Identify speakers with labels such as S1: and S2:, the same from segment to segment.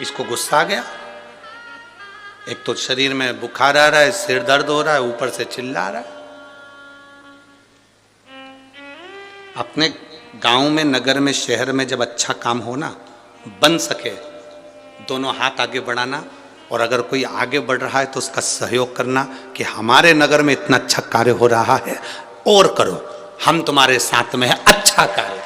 S1: इसको गुस्सा आ गया। एक तो शरीर में बुखार आ रहा है, सिर दर्द हो रहा है, ऊपर से चिल्ला रहा है। अपने गांव में, नगर में, शहर में जब अच्छा काम हो ना, बन सके, दोनों हाथ आगे बढ़ाना, और अगर कोई आगे बढ़ रहा है तो उसका सहयोग करना कि हमारे नगर में इतना अच्छा कार्य हो रहा है और करो, हम तुम्हारे साथ में है, अच्छा कार्य करो।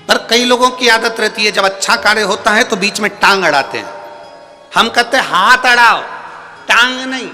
S1: पर कई लोगों की आदत रहती है, जब अच्छा कार्य होता है तो बीच में टांग अड़ाते हैं। हम कहते हैं हाथ अड़ाओ, टांग नहीं।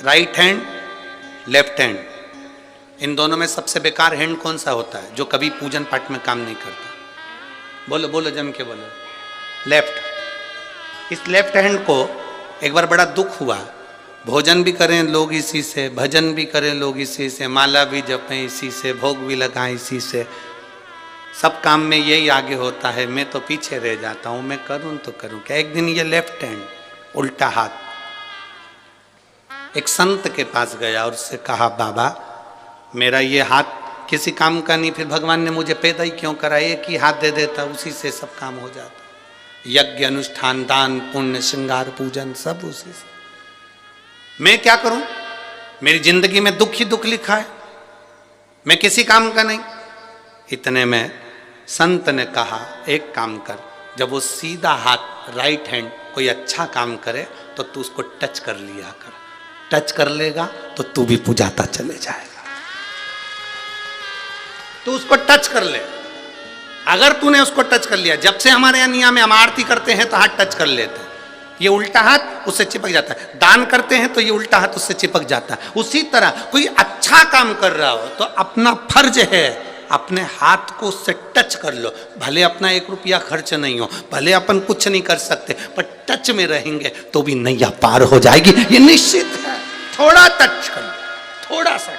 S1: राइट हैंड, लेफ्ट हैंड, इन दोनों में सबसे बेकार हैंड कौन सा होता है? जो कभी पूजन पाठ में काम नहीं करता। बोलो बोलो, जम के बोलो। लेफ्ट। इस लेफ्ट हैंड को एक बार बड़ा दुख हुआ। भोजन भी करें लोग इसी से, भजन भी करें लोग इसी से, माला भी जपें इसी से, भोग भी लगाएं इसी से, सब काम में यही आगे होता है, मैं तो पीछे रह जाता हूं, मैं करूं तो करूं क्या। एक दिन ये लेफ्ट हैंड, उल्टा हाथ, एक संत के पास गया और उससे कहा, बाबा मेरा ये हाथ किसी काम का नहीं, फिर भगवान ने मुझे पैदा ही क्यों करा? एक ही हाथ दे देता, उसी से सब काम हो जाता। यज्ञ, अनुष्ठान, दान, पुण्य, श्रृंगार, पूजन, सब उसी से। मैं क्या करूं? मेरी जिंदगी में दुख ही दुख लिखा है, मैं किसी काम का नहीं। इतने में संत ने कहा, एक काम कर, जब वो सीधा हाथ, राइट हैंड कोई अच्छा काम करे तो तू उसको टच कर लिया कर, टच कर लेगा तो तू भी पूजाता चले जाएगा। तू उसको टच कर ले। अगर तूने उसको टच कर लिया, जब से हमारे यहाँ नियम में हम आरती करते हैं तो हाथ टच कर लेते हैं, ये उल्टा हाथ उससे चिपक जाता है। दान करते हैं तो ये उल्टा हाथ उससे चिपक जाता है। उसी तरह कोई अच्छा काम कर रहा हो तो अपना फर्ज है, अपने हाथ को उससे टच कर लो। भले अपना 1 रुपया खर्च नहीं हो, भले अपन कुछ नहीं कर सकते, पर टच में रहेंगे तो भी नैया पार हो जाएगी, ये निश्चित है। थोड़ा टच कर लो, थोड़ा सा।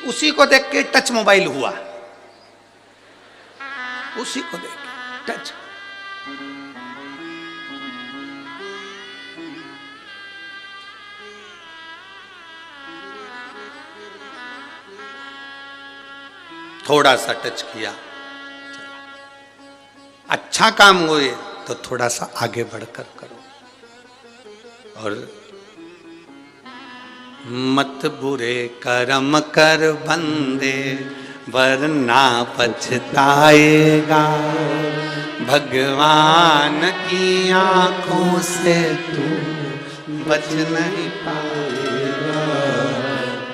S1: उसी को देख के टच मोबाइल हुआ, उसी को देख के टच। थोड़ा सा टच किया, अच्छा काम हुए तो थोड़ा सा आगे बढ़कर करो। और मत बुरे कर्म कर बंदे, वरना पछताएगा, भगवान की आंखों से तू बच नहीं पाएगा,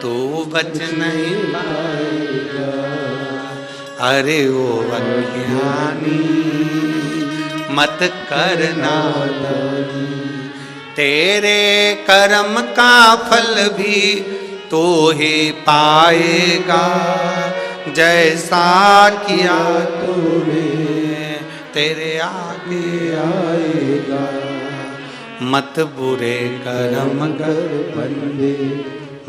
S1: तू बच नहीं पाएगा। अरे ओ अज्ञानी मत करना, तेरे कर्म का फल भी तो ही पाएगा, जैसा किया तूने तेरे आगे आएगा। मत बुरे कर्म कर बंदे,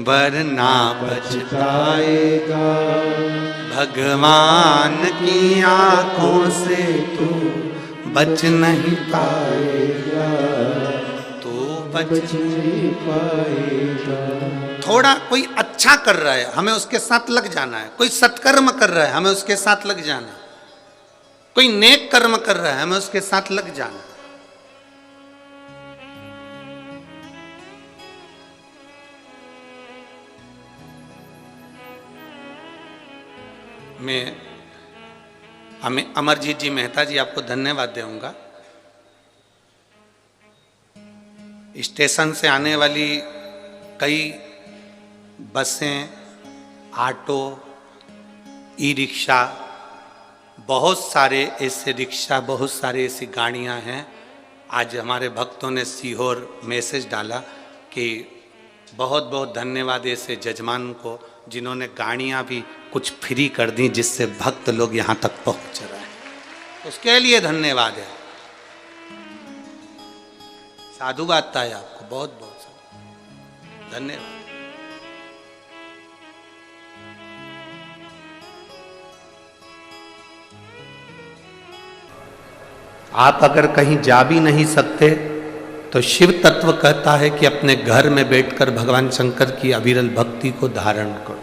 S1: वरना पछताएगा, भगवान की आंखों से तू बच नहीं पाएगा, बच नहीं पाएगा। थोड़ा कोई अच्छा कर रहा है, हमें उसके साथ लग जाना है। कोई सत्कर्म कर रहा है, हमें उसके साथ लग जाना है। कोई नेक कर्म कर रहा है, हमें उसके साथ लग जाना है। मैं अमरजीत जी मेहता जी, आपको धन्यवाद दूंगा। स्टेशन से आने वाली कई बसें, ऑटो, ई रिक्शा, बहुत सारे ऐसे रिक्शा, बहुत सारे ऐसी गाड़ियां हैं। आज हमारे भक्तों ने सीहोर मैसेज डाला कि बहुत बहुत धन्यवाद ऐसे जजमान को जिन्होंने गाड़ियां भी कुछ फ्री कर दी, जिससे भक्त लोग यहाँ तक पहुँच रहे हैं। उसके लिए धन्यवाद है। साधुवाद है आपको, बहुत बहुत धन्यवाद। आप अगर कहीं जा भी नहीं सकते तो शिव तत्व कहता है कि अपने घर में बैठकर भगवान शंकर की अविरल भक्ति को धारण करो।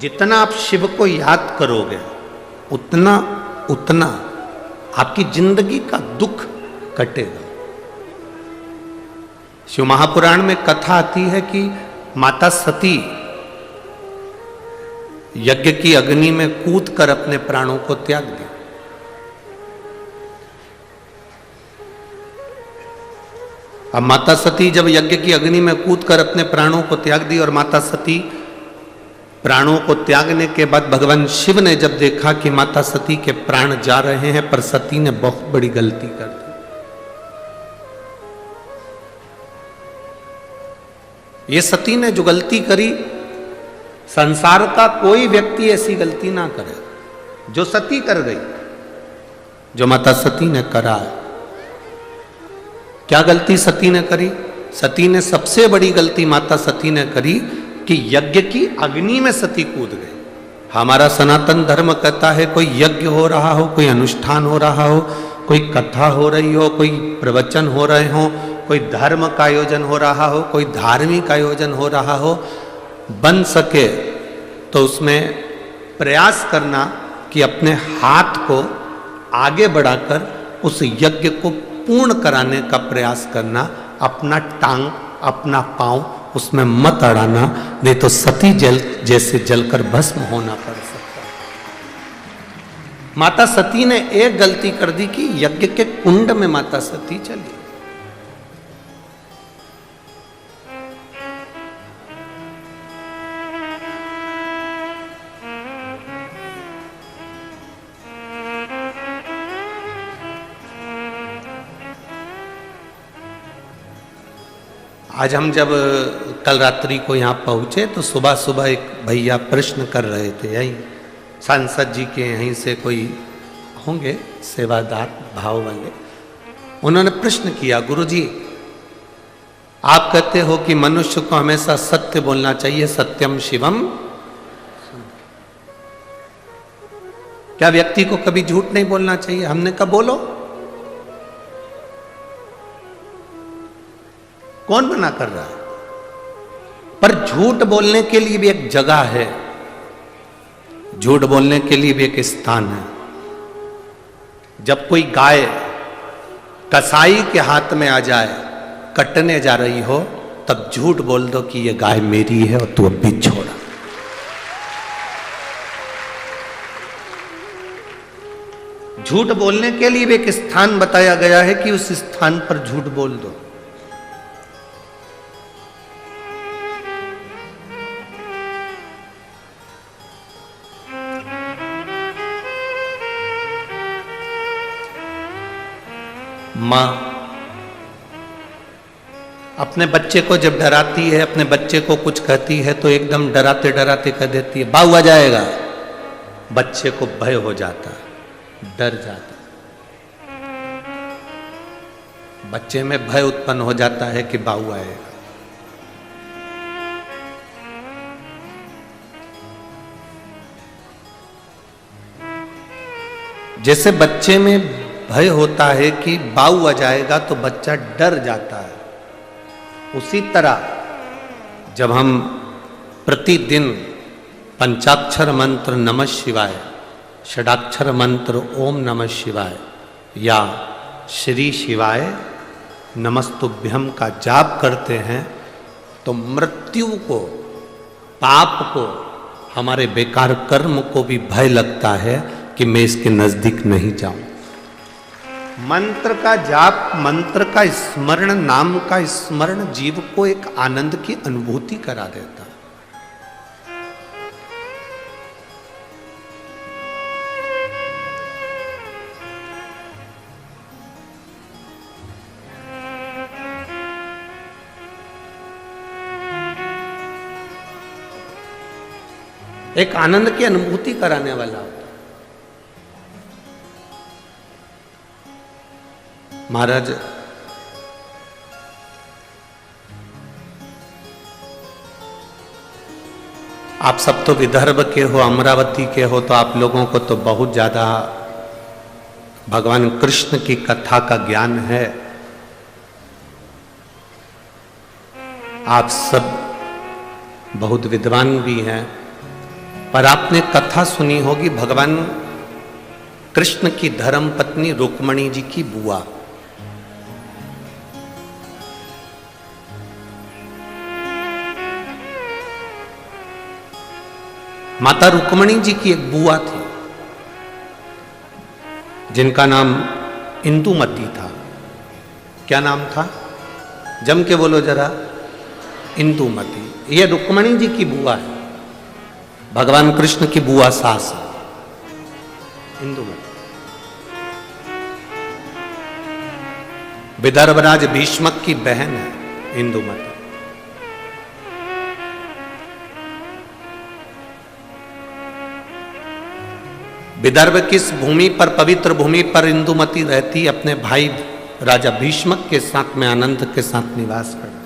S1: जितना आप शिव को याद करोगे उतना उतना आपकी जिंदगी का दुख कटेगा। शिव महापुराण में कथा आती है कि माता सती यज्ञ की अग्नि में कूद कर अपने प्राणों को त्याग दिया। अब माता सती जब यज्ञ की अग्नि में कूद कर अपने प्राणों को त्याग दी और माता सती प्राणों को त्यागने के बाद भगवान शिव ने जब देखा कि माता सती के प्राण जा रहे हैं, पर सती ने बहुत बड़ी गलती कर दी। ये सती ने जो गलती करी, संसार का कोई व्यक्ति ऐसी गलती ना करे जो सती कर गई, जो माता सती ने करा है। क्या गलती सती ने करी? सती ने सबसे बड़ी गलती माता सती ने करी कि यज्ञ की अग्नि में सती कूद गई। हमारा सनातन धर्म कहता है कोई यज्ञ हो रहा हो, कोई अनुष्ठान हो रहा हो, कोई कथा हो रही हो, कोई प्रवचन हो रहे हो, कोई धर्म का आयोजन हो रहा हो, कोई धार्मिक आयोजन हो रहा हो, बन सके तो उसमें प्रयास करना कि अपने हाथ को आगे बढ़ाकर उस यज्ञ को पूर्ण कराने का प्रयास करना, अपना टांग अपना पांव उसमें मत अड़ाना, नहीं तो सती जल जैसे जलकर भस्म होना पड़ सकता है। माता सती ने एक गलती कर दी कि यज्ञ के कुंड में माता सती चली। आज हम जब कल रात्रि को यहाँ पहुँचे तो सुबह सुबह एक भैया प्रश्न कर रहे थे, यहीं सांसद जी के यहीं से कोई होंगे सेवादार भाव वाले, उन्होंने प्रश्न किया, गुरुजी आप कहते हो कि मनुष्य को हमेशा सत्य बोलना चाहिए, सत्यम शिवम, क्या व्यक्ति को कभी झूठ नहीं बोलना चाहिए? हमने कहा बोलो। कौन मना कर रहा है? पर झूठ बोलने के लिए भी एक जगह है, झूठ बोलने के लिए भी एक स्थान है। जब कोई गाय कसाई के हाथ में आ जाए, कटने जा रही हो, तब झूठ बोल दो कि ये गाय मेरी है और तू अब भी छोड़ा। झूठ बोलने के लिए भी एक स्थान बताया गया है कि उस स्थान पर झूठ बोल दो। माँ अपने बच्चे को जब डराती है, अपने बच्चे को कुछ कहती है तो एकदम डराते डराते कह देती है बाऊ आ जाएगा। बच्चे को भय हो जाता है, डर जाता है, बच्चे में भय उत्पन्न हो जाता है कि बाऊ आएगा। जैसे बच्चे में भय होता है कि बाऊ आ जाएगा तो बच्चा डर जाता है, उसी तरह जब हम प्रतिदिन पंचाक्षर मंत्र नमः शिवाय, षडाक्षर मंत्र ओम नमः शिवाय या श्री शिवाय नमस्तुभ्यम का जाप करते हैं तो मृत्यु को, पाप को, हमारे बेकार कर्म को भी भय लगता है कि मैं इसके नजदीक नहीं जाऊं। मंत्र का जाप, मंत्र का स्मरण, नाम का स्मरण जीव को एक आनंद की अनुभूति करा देता है। एक आनंद की अनुभूति कराने वाला होता है। महाराज आप सब तो विदर्भ के हो, अमरावती के हो, तो आप लोगों को तो बहुत ज़्यादा भगवान कृष्ण की कथा का ज्ञान है। आप सब बहुत विद्वान भी हैं, पर आपने कथा सुनी होगी भगवान कृष्ण की धर्म पत्नी रुक्मणी जी की बुआ। माता रुक्मणी जी की एक बुआ थी जिनका नाम इंदुमती था। क्या नाम था? जम के बोलो जरा। इंदुमती। ये रुक्मणी जी की बुआ है, भगवान कृष्ण की बुआ सास है इंदुमती। विदर्भराज भीष्मक की बहन है इंदुमती। विदर्भ किस भूमि पर, पवित्र भूमि पर इंदुमती रहती? अपने भाई राजा भीष्मक के साथ में, आनंद के साथ निवास करती।